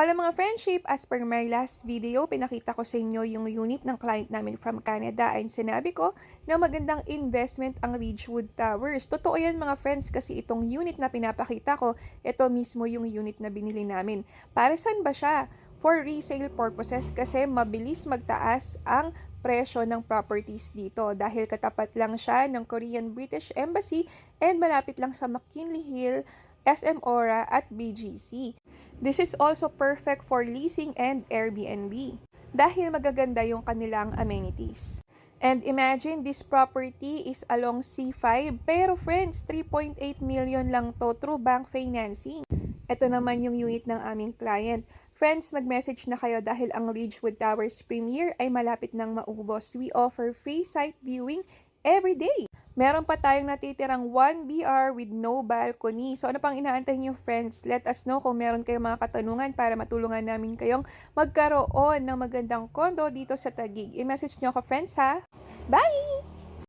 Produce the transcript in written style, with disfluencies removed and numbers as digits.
Hello mga friendship, as per my last video, pinakita ko sa inyo yung unit ng client namin from Canada and sinabi ko na magandang investment ang Ridgewood Towers. Totoo yan mga friends kasi itong unit na pinapakita ko, ito mismo yung unit na binili namin. Para saan ba siya? For resale purposes kasi mabilis magtaas ang presyo ng properties dito dahil katapat lang siya ng Korean British Embassy and malapit lang sa McKinley Hill, SM Aura at BGC. This is also perfect for leasing and Airbnb dahil magaganda yung kanilang amenities. And imagine this property is along C5 pero friends, 3.8 million lang to through bank financing. Ito naman yung unit ng aming client. Friends, mag-message na kayo dahil ang Ridgewood Towers Premier ay malapit nang maubos. We offer free site viewing every day. Meron pa tayong natitirang 1BR with no balcony. So ano pang inaantay niyo friends? Let us know kung meron kayong mga katanungan para matulungan namin kayong magkaroon ng magandang condo dito sa Taguig. I-message niyo ako friends ha. Bye!